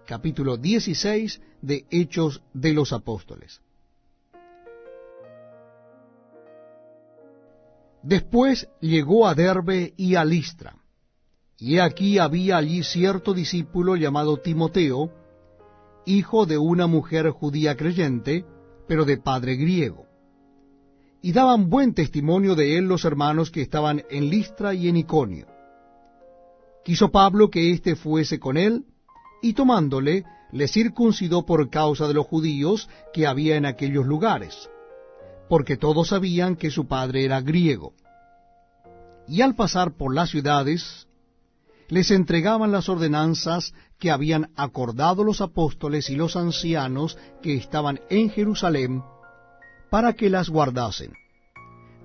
capítulo 16 de Hechos de los Apóstoles. Después llegó a Derbe y a Listra, y aquí había allí cierto discípulo llamado Timoteo, hijo de una mujer judía creyente, pero de padre griego. Y daban buen testimonio de él los hermanos que estaban en Listra y en Iconio. Quiso Pablo que éste fuese con él, y tomándole, le circuncidó por causa de los judíos que había en aquellos lugares, porque todos sabían que su padre era griego. Y al pasar por las ciudades, les entregaban las ordenanzas que habían acordado los apóstoles y los ancianos que estaban en Jerusalén, para que las guardasen.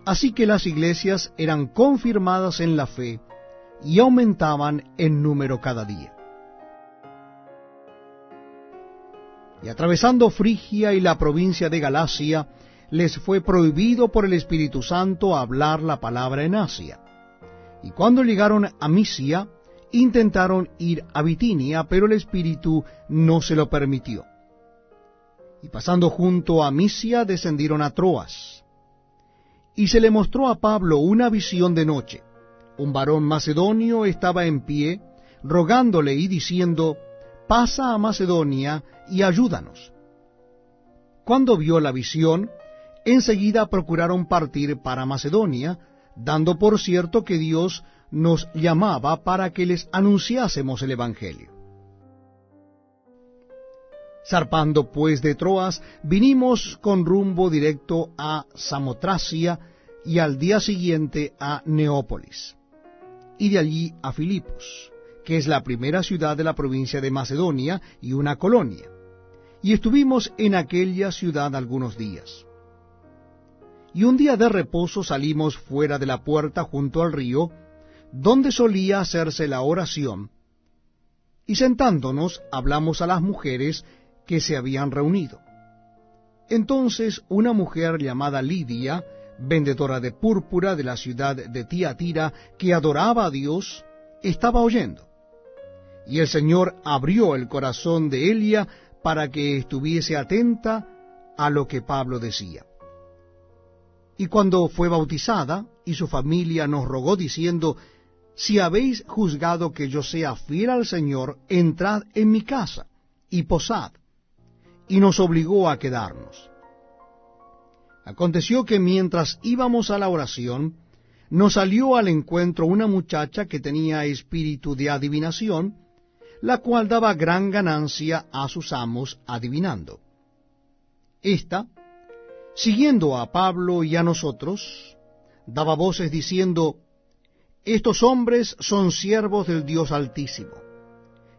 Así que las iglesias eran confirmadas en la fe, y aumentaban en número cada día. Y atravesando Frigia y la provincia de Galacia, les fue prohibido por el Espíritu Santo hablar la palabra en Asia. Y cuando llegaron a Misia, intentaron ir a Bitinia, pero el Espíritu no se lo permitió. Y pasando junto a Misia, descendieron a Troas. Y se le mostró a Pablo una visión de noche. Un varón macedonio estaba en pie, rogándole y diciendo, «Pasa a Macedonia y ayúdanos». Cuando vio la visión, enseguida procuraron partir para Macedonia, dando por cierto que Dios nos llamaba para que les anunciásemos el Evangelio. Zarpando pues de Troas, vinimos con rumbo directo a Samotracia y al día siguiente a Neópolis, y de allí a Filipos, que es la primera ciudad de la provincia de Macedonia y una colonia, y estuvimos en aquella ciudad algunos días. Y un día de reposo salimos fuera de la puerta junto al río, donde solía hacerse la oración, y sentándonos hablamos a las mujeres que se habían reunido. Entonces una mujer llamada Lidia, vendedora de púrpura de la ciudad de Tiatira, que adoraba a Dios, estaba oyendo. Y el Señor abrió el corazón de Elia para que estuviese atenta a lo que Pablo decía. Y cuando fue bautizada, y su familia nos rogó diciendo, «Si habéis juzgado que yo sea fiel al Señor, entrad en mi casa, y posad», y nos obligó a quedarnos. Aconteció que mientras íbamos a la oración, nos salió al encuentro una muchacha que tenía espíritu de adivinación, la cual daba gran ganancia a sus amos adivinando. Esta, siguiendo a Pablo y a nosotros, daba voces diciendo, «Estos hombres son siervos del Dios Altísimo,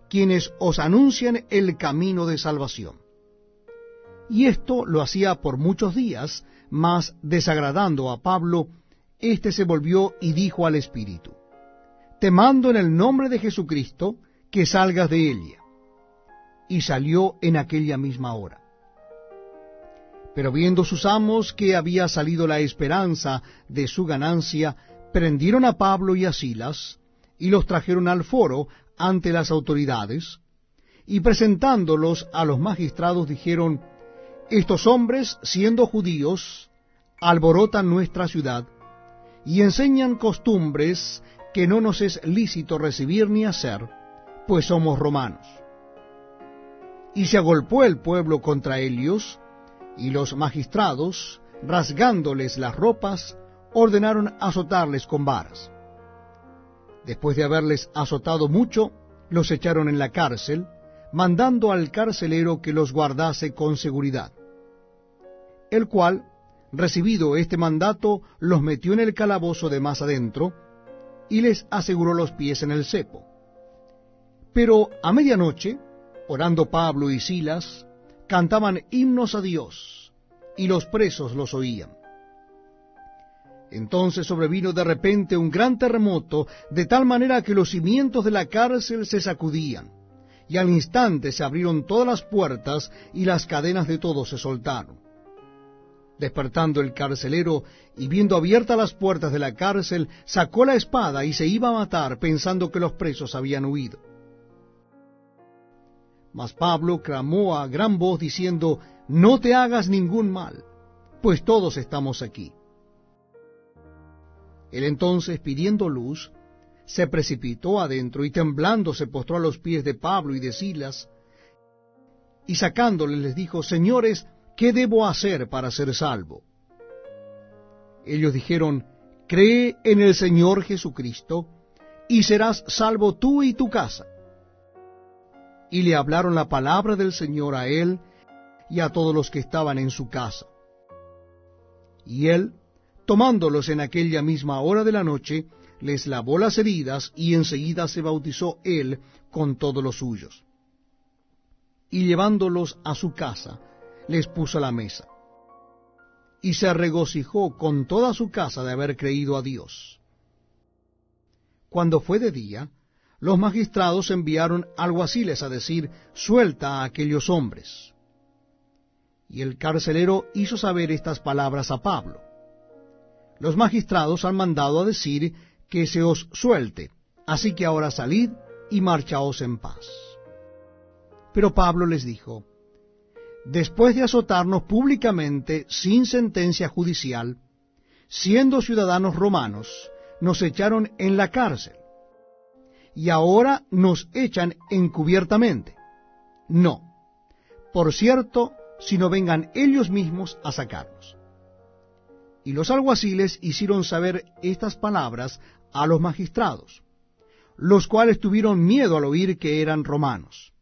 quienes os anuncian el camino de salvación». Y esto lo hacía por muchos días, mas desagradando a Pablo, éste se volvió y dijo al espíritu, «Te mando en el nombre de Jesucristo que salgas de Elia». Y salió en aquella misma hora. Pero viendo sus amos que había salido la esperanza de su ganancia, prendieron a Pablo y a Silas, y los trajeron al foro ante las autoridades, y presentándolos a los magistrados dijeron, «Estos hombres, siendo judíos, alborotan nuestra ciudad, y enseñan costumbres que no nos es lícito recibir ni hacer, pues somos romanos». Y se agolpó el pueblo contra ellos, y los magistrados, rasgándoles las ropas, ordenaron azotarles con varas. Después de haberles azotado mucho, los echaron en la cárcel, mandando al carcelero que los guardase con seguridad, el cual, recibido este mandato, los metió en el calabozo de más adentro, y les aseguró los pies en el cepo. Pero a medianoche, orando Pablo y Silas, cantaban himnos a Dios, y los presos los oían. Entonces sobrevino de repente un gran terremoto, de tal manera que los cimientos de la cárcel se sacudían, y al instante se abrieron todas las puertas, y las cadenas de todos se soltaron. Despertando el carcelero, y viendo abiertas las puertas de la cárcel, sacó la espada y se iba a matar, pensando que los presos habían huido. Mas Pablo clamó a gran voz diciendo, no te hagas ningún mal, pues todos estamos aquí. Él entonces, pidiendo luz, se precipitó adentro y temblando se postró a los pies de Pablo y de Silas, y sacándoles les dijo, señores, ¿qué debo hacer para ser salvo? Ellos dijeron, cree en el Señor Jesucristo, y serás salvo tú y tu casa. Y le hablaron la palabra del Señor a él y a todos los que estaban en su casa. Y él, tomándolos en aquella misma hora de la noche, les lavó las heridas, y enseguida se bautizó él con todos los suyos. Y llevándolos a su casa, les puso la mesa. Y se regocijó con toda su casa de haber creído a Dios. Cuando fue de día, los magistrados enviaron alguaciles a decir, suelta a aquellos hombres. Y el carcelero hizo saber estas palabras a Pablo. Los magistrados han mandado a decir que se os suelte, así que ahora salid y marchaos en paz. Pero Pablo les dijo, después de azotarnos públicamente sin sentencia judicial, siendo ciudadanos romanos, nos echaron en la cárcel, y ahora nos echan encubiertamente. No, por cierto, sino vengan ellos mismos a sacarnos. Y los alguaciles hicieron saber estas palabras a los magistrados, los cuales tuvieron miedo al oír que eran romanos.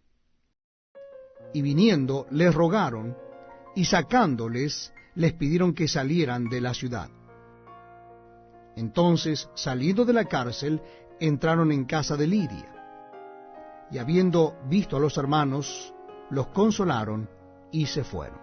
Y viniendo les rogaron, y sacándoles les pidieron que salieran de la ciudad. Entonces, saliendo de la cárcel, entraron en casa de Lidia, y habiendo visto a los hermanos, los consolaron y se fueron.